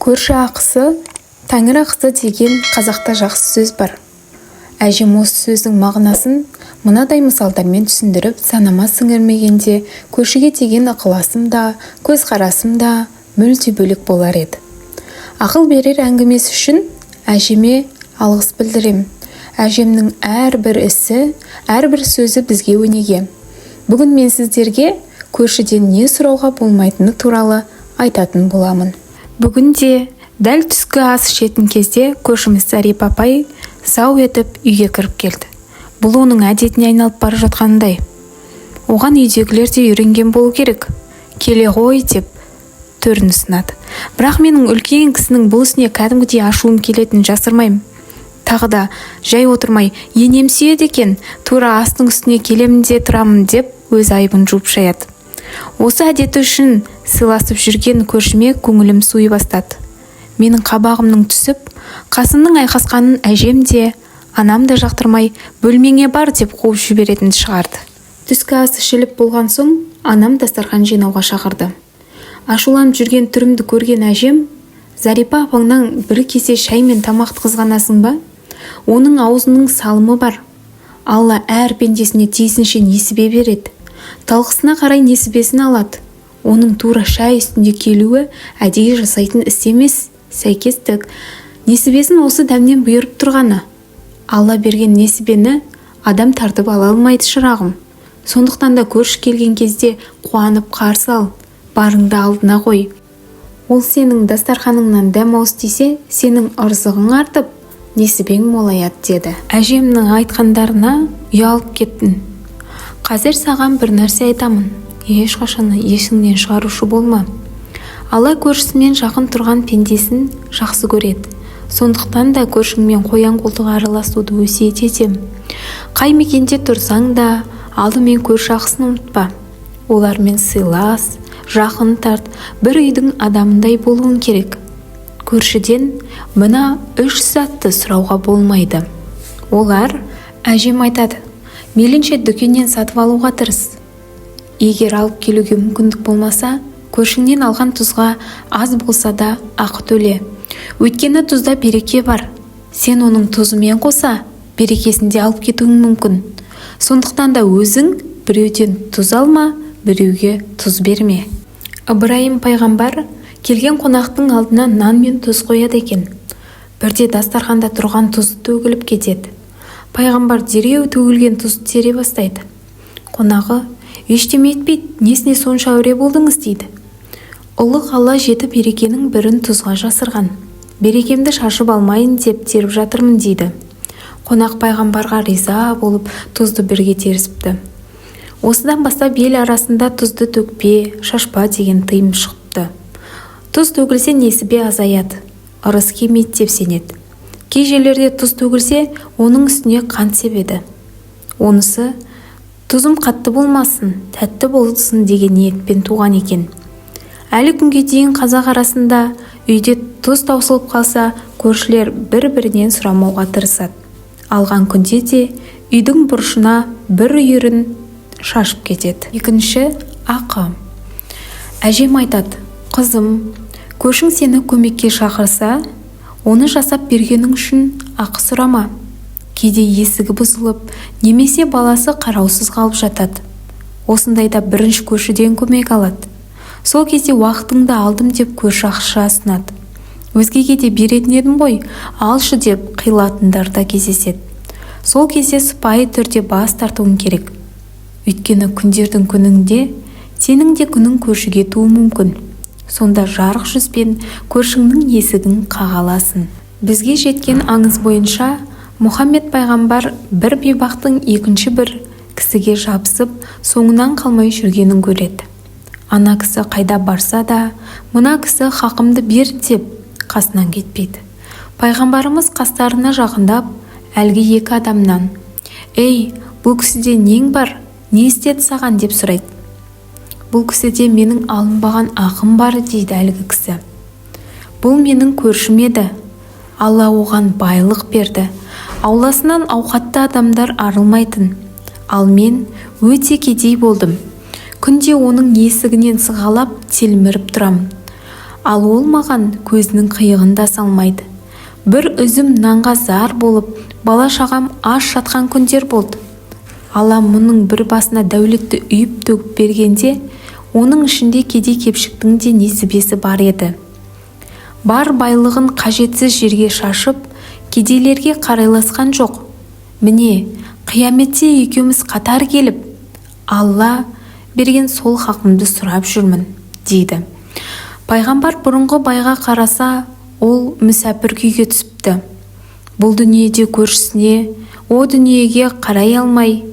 Көрші ақысы, тәңір ақысы деген қазақта жақсы сөз бар. Әжем осы сөздің мағынасын мынадай мысалдармен түсіндіріп, санама сіңірмегенде көршіге деген ықыласым да, көзқарасым да мүлде бөлек болар еді. Ақыл берер әңгімесі үшін әжеме алғыс білдірем. Әжемнің әрбір ісі, әрбір сөзі бізге өнеге. Бүгін мен сіздерге көршіден не сұрауға болмайтыны туралы айтатын боламын. Бүгінде дәл түскі ас ішетін кезде көршіміз Зарипа апай сау етіп үйге кіріп келді. Бұл оның әдетіне айналып бара жатқандай. Оған үйдегілер де үйренген болу керек. Келе ғой деп төрін ұсынады. Бірақ менің үлкен кісінің бұл ісіне кәдімгідей ашуым келетінін жасырмаймын. Тағы да жай отырмай, енем сүйеді екен, тура астың үстіне келемін де тұрамын деп өз айыбын жуып шаяды. Осы әдеті үшін сыйласып жүрген көршіме көңілім суи бастады. Менің қабағымның түсіп, қасымның айқасқанын әжем де, анам да жақтырмай, бөлмеңе бар деп қуып жіберетінді шығарды. Түскі ас ішіліп болған соң, анам дастархан жинауға шақырды. Ашуланып жүрген түрімді көрген әжем, Зарипа апаңнан бір кесе шай мен тамақты қызғанасың ба? Оның аузының салымы бар. Алла әр пендесіне тиісінше несібе береді. Талқысына қарай несібесін алады. Оның тура шай үстінде келуі әдейі жасайтын іс емес, сәйкестік. Несібесін осы дәмнен бұйырып тұрғаны. Алла берген несібені адам тартып ала алмайды шырағым. Сондықтан да көрші келген кезде қуанып қарсы ал, барыңды алдына қой. Ол сенің дастарханыңнан дәм ауыз тисе, сенің ырзығың артып, несібең молаяды деді. Әжемнің айтқандарына ұялып кеттім. Қазір саған бір нәрсе айтамын. Ешқашан есіңнен шығарушы болма. Алла көршісімен жақын тұрған пендесін жақсы көреді. Сондықтан да көршіңмен қоян қолтық араласуды өсиет етем. Қай мекенде тұрсаң да, алдымен көрші ақысын ұмытпа. Олармен сыйлас, жақын тарт, бір үйдің адамындай болуың керек. Көршіден мына 3 затты сұрауға болмайды. Олар, әжем айтады, мейлінше дүкеннен сатып алуға тырыс. Егер алып келуге мүмкіндік болмаса, көршіңнен алған тұзға аз болса да ақы төле. Өйткені тұзда береке бар. Сен оның тұзымен қоса, берекесінде алып кетуің мүмкін. Сондықтан да өзің біреуден тұз алма, біреуге тұз берме. Ыбырайым пайғамбар келген қонақтың алдына нан мен тұз қояды екен. Бірде дастарханда тұрған тұзы төгіліп кетеді. Пайғамбар дереу төгілген тұзды тере бастайды. Қонағы ештеме етпейді, несіне сонша әуре болдыңыз дейді. Ұлық Алла жеті берекенің бірін тұзға жасырған. Берекемді шашып алмайын деп теріп жатырмын дейді. Қонақ пайғамбарға риза болып тұзды бірге терісіпті. Осыдан бастап ел арасында тұзды төкпе, шашпа деген тыйым шығыпты. Тұз төгілсе несібе азаяды, ырыс кемейді деп сенеді. Кей жерлерде тұз төгілсе, оның үстіне қант себеді. Онысы тұзым қатты болмасын, тәтті болсын деген ниетпен туған екен. Әлі күнге дейін қазақ арасында үйде тұз таусылып қалса, көршілер бір-бірінен сұрамауға тырысады. Алған күнде де үйдің бұрышына бір үйірін шашып кетеді. Екінші, ақы. Әжем айтады, қызым, көршің сені көмекке шақырса, оны жасап бергенің үшін ақы сұрама. Кейде есігі бұзылып, немесе баласы қараусыз қалып жатады. Осындайда бірінші көршіден көмек алады. Сол кезде уақытыңды алдым деп көрші ақша ұсынады. Өзгеге де беретін едім ғой, алшы деп қиылатындар да кездеседі. Сол кезде сыпайы түрде бас тартуың керек. Өйткені күндердің күнінде сенің де күнің көршіге туы мүмкін. Сонда жарық жүзбен көршіңнің есігін қағаласын. Бізге жеткен аңыз бойынша Мұхаммед пайғамбар бір бейбақтың екінші бір кісіге жабысып, соңынан қалмай жүргенін көреді. Ана кісі қайда барса да, мына кісі хақымды бер деп қасынан кетпейді. Пайғамбарымыз қастарына жақындап, әлгі екі адамнан, «Ей, бұл кісіде нең бар, не істеді саған?» деп сұрайды. «Бұл кісіде менің алынбаған ақым бар» дейді әлгі кісі. «Бұл менің көршім еді. Алла оған байлық берді. Ауласынан ауқатты адамдар арылмайтын. Ал мен өте кедей болдым. Күнде оның есігінен сығалап телміріп тұрам. ал ол маған көзінің қиығын да салмайды. Бір үзім нанға зар болып, бала-шағам аш жатқан күндер болды. Аллам мұның бір басына дәулетті үйіп төгіп бергенде, оның ішінде кедей-кепшіктің де несібесі бар еді. Бар байлығын қажетсіз жерге шашып, кедейлерге қарайласқан жоқ. Міне, қияметте екеуміз қатар келіп, Алла берген сол хақымды сұрап жүрмін, дейді. Пайғамбар бұрынғы байға қараса, ол мүсәпір күйге түсіпті. Бұл дүниеде көршісіне, о дүниеге қарай алмай,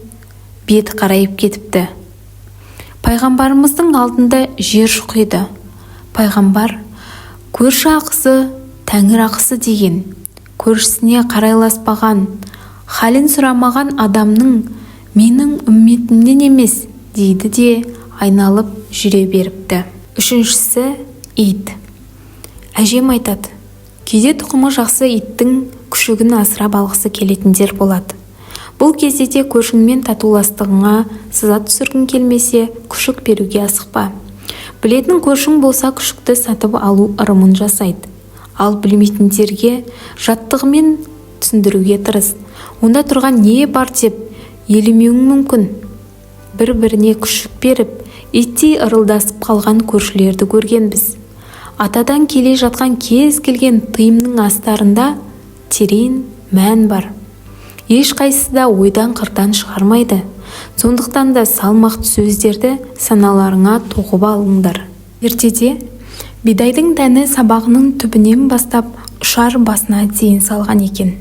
бет қарайып кетіпті. Пайғамбарымыздың алдында жер шұқиды. Пайғамбар, көрші ақысы, тәңір ақысы деген, көршісіне қарайласпаған, халін сұрамаған адамның менің үмметімнен емес, дейді де айналып жүре беріпті. Үшіншісі, ит. Әжем айтады, кейде тұқымы жақсы иттің күшігін асырап алғысы келетіндер болады. Бұл кезде де көршіңмен татуластығыңа сызат түсіргің келмесе, күшік беруге асықпа. Білетін көршің болса, күшікті сатып алу ырымын жасайды. Ал білмейтіндерге жаттығымен түсіндіруге тырыс. Онда тұрған не бар деп елемеуің мүмкін. Бір-біріне күшік беріп, иттей ырылдасып қалған көршілерді көргенбіз. Атадан келе жатқан кез келген тыйымның астарында терең мән бар. Ешқайсысы да ойдан қырдан шығармайды. Сондықтан да салмақты сөздерді саналарыңа тоғып алыңдар. Ертеде бидайдың дәні сабағының түбінен бастап ұшар басына дейін салған екен.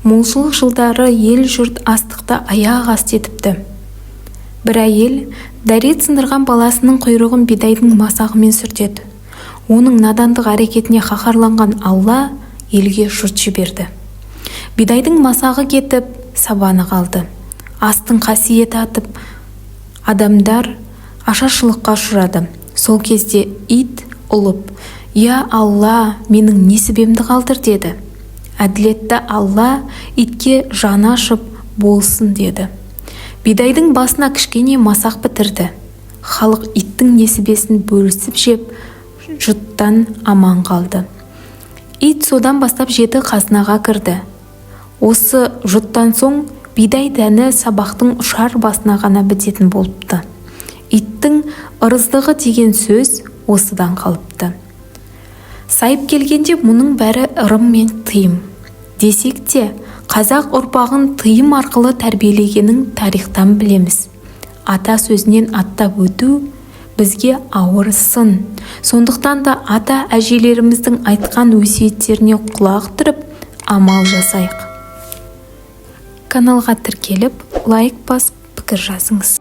Молшылық жылдары ел жұрт астықты аяқ асты етіпті. Бір әйел дәрет сындырған баласының құйрығын бидайдың масағымен сүртеді. Оның надандық әрекетіне қаһарланған Алла елге жұрт жіберді. Бидайдың масағы кетіп, сабаны қалды. Астың қасиеті атып, адамдар ашаршылыққа ұшырады. Сол кезде ит ұлып, «Я Алла, менің несібемді қалдыр» деді. Әділетті Алла итке жаны ашып болсын деді. Бидайдың басына кішкене масақ бітірді. Халық иттің несібесін бөлісіп жеп, жұттан аман қалды. Ит содан бастап 7 қазынаға кірді. Осы жұттан соң бидай дәні сабақтың ұшар басына ғана бітетін болыпты. Иттің ырыздығы деген сөз осыдан қалыпты. Сайып келгенде мұның бәрі ырым мен тыйым. Десек те, қазақ ұрпағын тыйым арқылы тәрбиелегенін тарихтан білеміз. Ата сөзінен аттап өту бізге ауыр сын. Сондықтан да ата әжелеріміздің айтқан өсиеттеріне құлақ түріп, амал жасайық. Каналға тіркеліп, лайк басып, пікір жазыңыз.